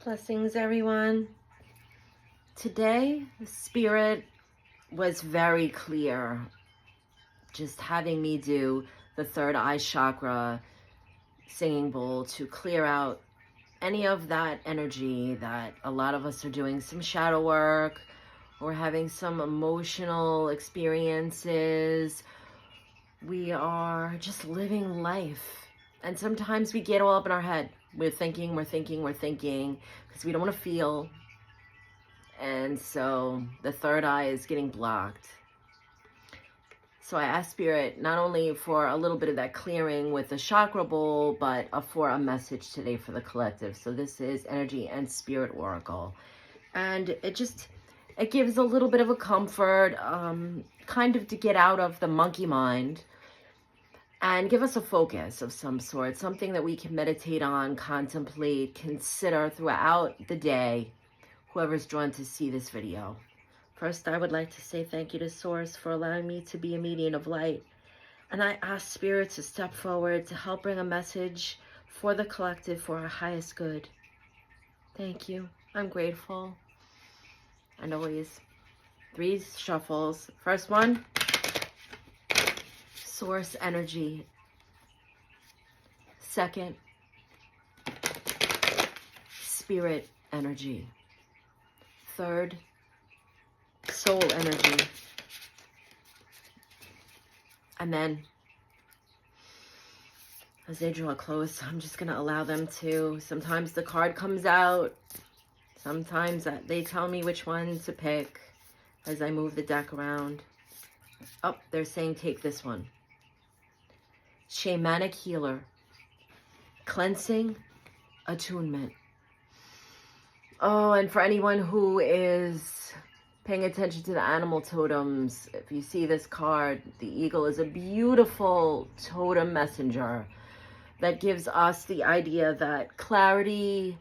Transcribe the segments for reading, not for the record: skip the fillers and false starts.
Blessings, everyone. Today, the Spirit was very clear, just having me do the third eye chakra singing bowl to clear out any of that energy that a lot of us are doing some shadow work or having some emotional experiences. We are just living life. And sometimes we get all up in our head. We're thinking, because we don't want to feel. And so the third eye is getting blocked. So I asked Spirit not only for a little bit of that clearing with the chakra bowl, but for a message today for the collective. So this is Energy and Spirit Oracle. And it gives a little bit of a comfort, kind of to get out of the monkey mind and give us a focus of some sort, something that we can meditate on, contemplate, consider throughout the day, whoever's drawn to see this video. First, I would like to say thank you to Source for allowing me to be a medium of light. And I ask Spirit to step forward to help bring a message for the collective for our highest good. Thank you. I'm grateful. And always, 3 shuffles. First one, Source energy. Second, Spirit energy. Third, soul energy. And then, as they draw close, I'm just going to allow them to, sometimes the card comes out, sometimes they tell me which one to pick as I move the deck around. Oh, they're saying take this one. Shamanic healer. Cleansing, attunement. Oh, and for anyone who is paying attention to the animal totems, if you see this card, the eagle is a beautiful totem messenger that gives us the idea that clarity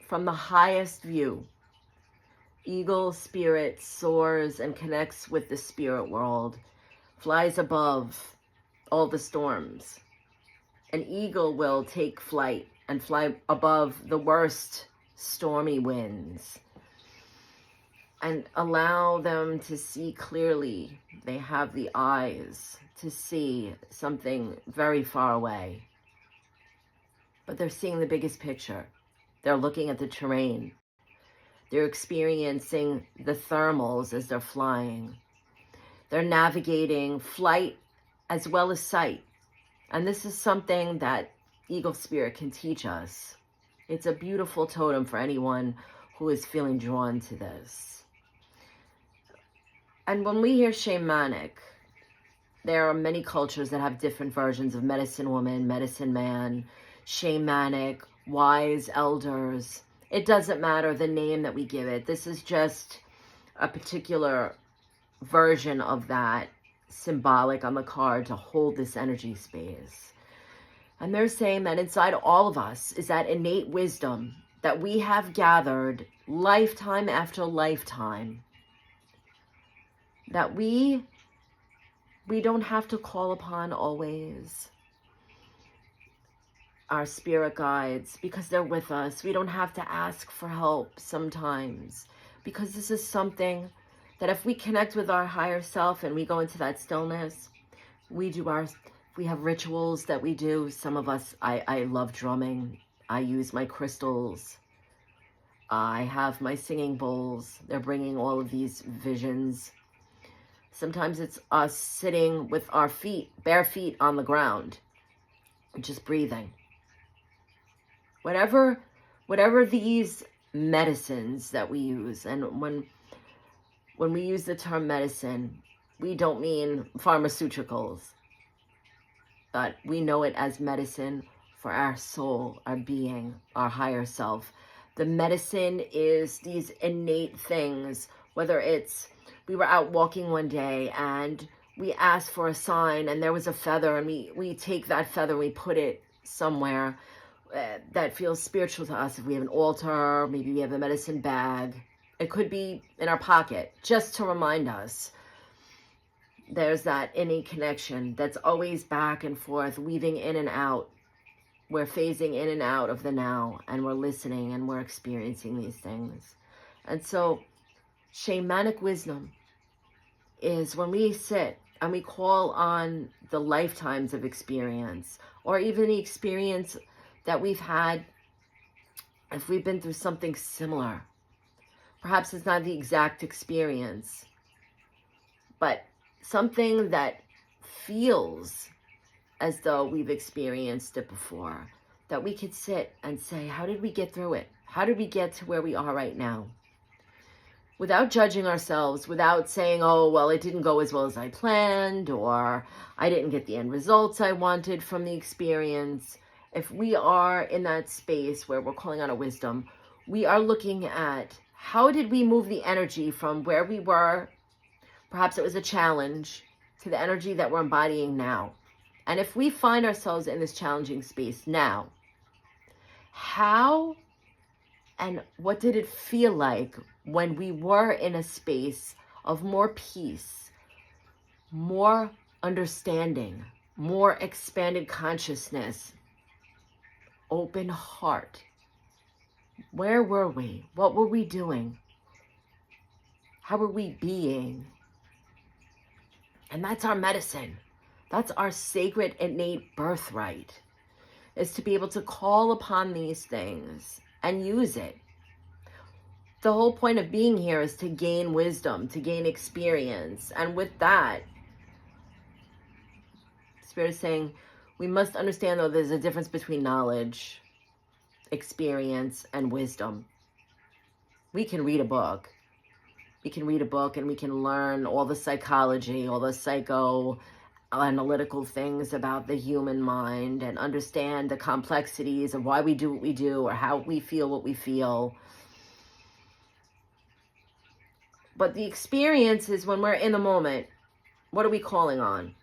from the highest view. Eagle spirit soars and connects with the spirit world, flies above all the storms. An eagle will take flight and fly above the worst stormy winds and allow them to see clearly. They have the eyes to see something very far away, but they're seeing the biggest picture. They're looking at the terrain. They're experiencing the thermals as they're flying. They're navigating flight as well as sight. And this is something that Eagle Spirit can teach us. It's a beautiful totem for anyone who is feeling drawn to this. And when we hear shamanic, there are many cultures that have different versions of medicine woman, medicine man, shamanic, wise elders. It doesn't matter the name that we give it. This is just a particular version of that symbolic on the card to hold this energy space. And they're saying that inside all of us is that innate wisdom that we have gathered lifetime after lifetime, that we don't have to call upon always our spirit guides because they're with us. We don't have to ask for help sometimes, because this is something that if we connect with our higher self and we go into that stillness, we have rituals that we do. Some of us, I love drumming. I use my crystals. I have my singing bowls. They're bringing all of these visions. Sometimes it's us sitting with our feet, bare feet on the ground, just breathing. Whatever these medicines that we use, and when we use the term medicine, we don't mean pharmaceuticals, but we know it as medicine for our soul, our being, our higher self. The medicine is these innate things, whether it's we were out walking one day and we asked for a sign and there was a feather, and we take that feather, we put it somewhere that feels spiritual to us. If we have an altar, maybe we have a medicine bag. It could be in our pocket, just to remind us. There's that innate connection that's always back and forth, weaving in and out. we're phasing in and out of the now, and we're listening and we're experiencing these things. And so shamanic wisdom is when we sit and we call on the lifetimes of experience, or even the experience that we've had if we've been through something similar. Perhaps it's not the exact experience, but something that feels as though we've experienced it before, that we could sit and say, how did we get through it? How did we get to where we are right now? Without judging ourselves, without saying, oh, well, it didn't go as well as I planned, or I didn't get the end results I wanted from the experience. If we are in that space where we're calling on a wisdom, we are looking at how did we move the energy from where we were, perhaps it was a challenge, to the energy that we're embodying now. And if we find ourselves in this challenging space now, how and what did it feel like when we were in a space of more peace, more understanding, more expanded consciousness, open heart? Where were we? What were we doing? How were we being? And that's our medicine. That's our sacred, innate birthright, is to be able to call upon these things and use it. The whole point of being here is to gain wisdom, to gain experience. And with that, Spirit is saying, we must understand, though, there's a difference between knowledge, experience, and wisdom. We can read a book. We can read a book and we can learn all the psychology, all the psychoanalytical things about the human mind, and understand the complexities of why we do what we do or how we feel what we feel. But the experience is when we're in the moment, what are we calling on?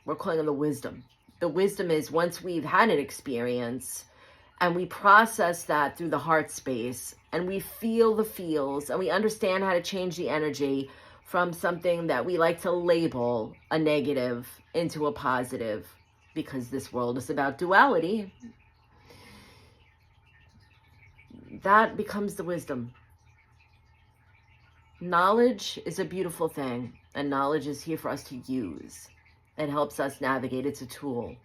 We're calling on the wisdom. The wisdom is once we've had an experience and we process that through the heart space and we feel the feels and we understand how to change the energy from something that we like to label a negative into a positive, because this world is about duality, that becomes the wisdom. Knowledge is a beautiful thing, and knowledge is here for us to use. It helps us navigate. It's a tool.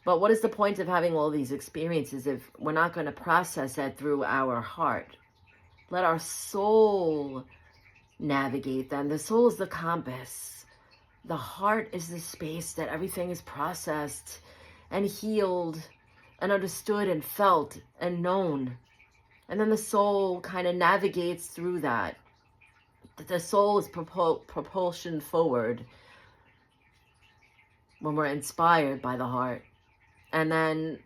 But what is the point of having all these experiences if we're not going to process that through our heart? Let our soul navigate them. The soul is the compass. The heart is the space that everything is processed and healed and understood and felt and known. And then the soul kind of navigates through that. The soul is propulsion forward when we're inspired by the heart. And then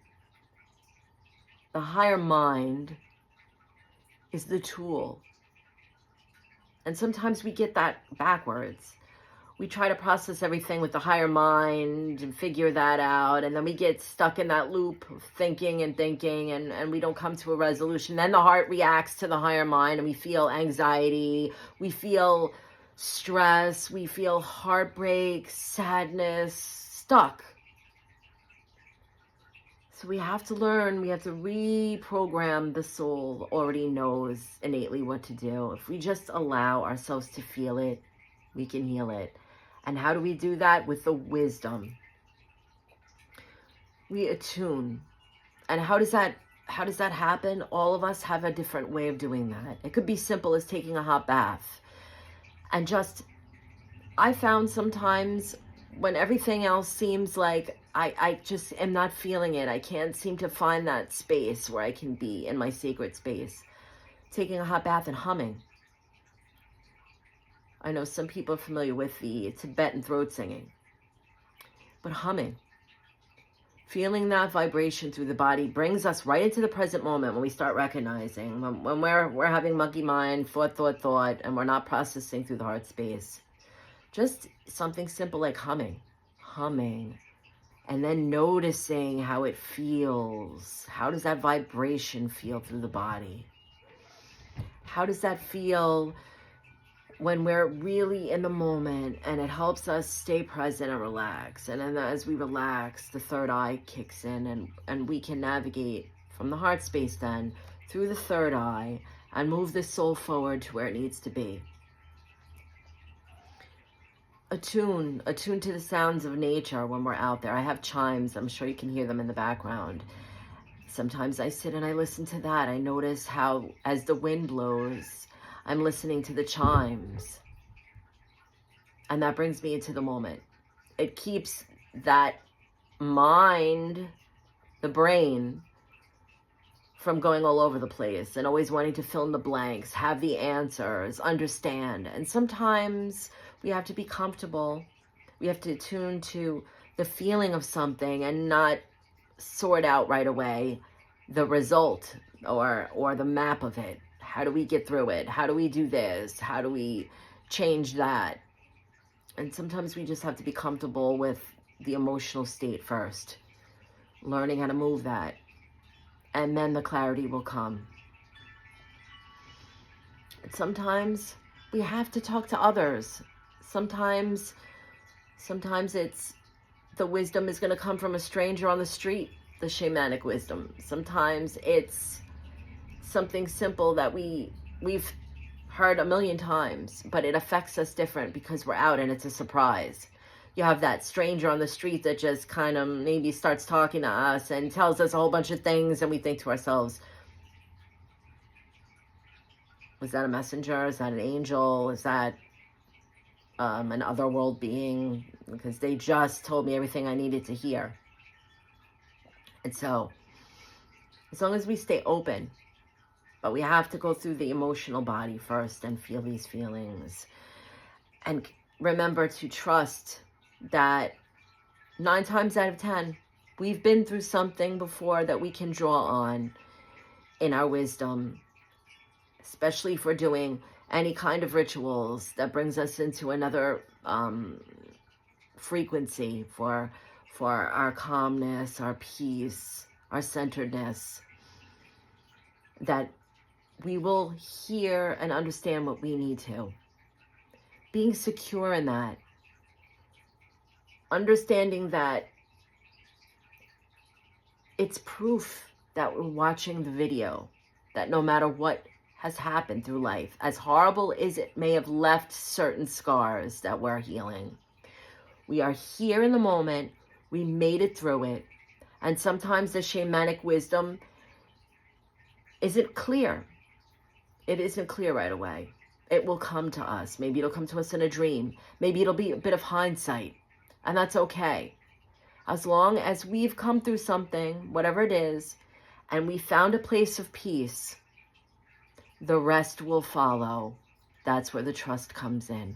the higher mind is the tool. And sometimes we get that backwards. We try to process everything with the higher mind and figure that out. And then we get stuck in that loop of thinking and we don't come to a resolution. Then the heart reacts to the higher mind and we feel anxiety. We feel stress. We feel heartbreak, sadness, stuck. So we have to learn, we have to reprogram. The soul already knows innately what to do. If we just allow ourselves to feel it, we can heal it. And how do we do that? With the wisdom. We attune. And how does that happen? All of us have a different way of doing that. It could be simple as taking a hot bath. And just, I found sometimes when everything else seems like I just am not feeling it, I can't seem to find that space where I can be in my sacred space, taking a hot bath and humming. I know some people are familiar with the Tibetan throat singing, but humming, feeling that vibration through the body brings us right into the present moment when we start recognizing, when we're having monkey mind, thought, and we're not processing through the heart space. Just something simple like humming, and then noticing how it feels. How does that vibration feel through the body? How does that feel when we're really in the moment, and it helps us stay present and relax. And then as we relax, the third eye kicks in, and we can navigate from the heart space then through the third eye and move the soul forward to where it needs to be. Attune to the sounds of nature when we're out there. I have chimes. I'm sure you can hear them in the background. Sometimes I sit and I listen to that. I notice how, as the wind blows, I'm listening to the chimes. And that brings me into the moment. It keeps that mind, the brain, from going all over the place and always wanting to fill in the blanks, have the answers, understand. And sometimes we have to be comfortable. We have to attune to the feeling of something and not sort out right away the result or the map of it. How do we get through it? How do we do this? How do we change that? And sometimes we just have to be comfortable with the emotional state first, learning how to move that. And then the clarity will come. And sometimes we have to talk to others. Sometimes it's the wisdom is going to come from a stranger on the street, the shamanic wisdom. Sometimes it's something simple that we've heard a million times, but it affects us different because we're out and it's a surprise. You have that stranger on the street that just kind of maybe starts talking to us and tells us a whole bunch of things, and we think to ourselves, was that a messenger? Is that an angel? Is that an otherworld being? Because they just told me everything I needed to hear. And so, as long as we stay open, but we have to go through the emotional body first and feel these feelings. And remember to trust that 9 times out of 10, we've been through something before that we can draw on in our wisdom, especially if we're doing any kind of rituals that brings us into another frequency for our calmness, our peace, our centeredness, that we will hear and understand what we need to. Being secure in that. Understanding that it's proof that we're watching the video, that no matter what has happened through life, as horrible as it may have left certain scars that we're healing, we are here in the moment, we made it through it, and sometimes the shamanic wisdom isn't clear. It isn't clear right away. It will come to us. Maybe it'll come to us in a dream. Maybe it'll be a bit of hindsight. And that's okay. As long as we've come through something, whatever it is, and we found a place of peace, the rest will follow. That's where the trust comes in.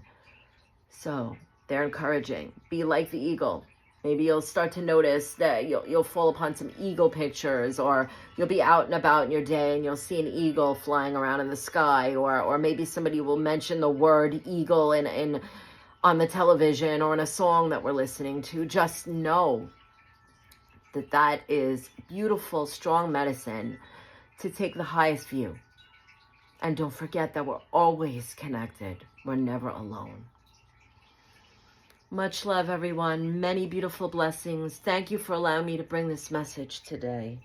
So they're encouraging. Be like the eagle. Maybe you'll start to notice that you'll fall upon some eagle pictures, or you'll be out and about in your day and you'll see an eagle flying around in the sky, or maybe somebody will mention the word eagle in on the television or in a song that we're listening to. Just know that that is beautiful, strong medicine to take the highest view. And don't forget that we're always connected. We're never alone. Much love, everyone. Many beautiful blessings. Thank you for allowing me to bring this message today.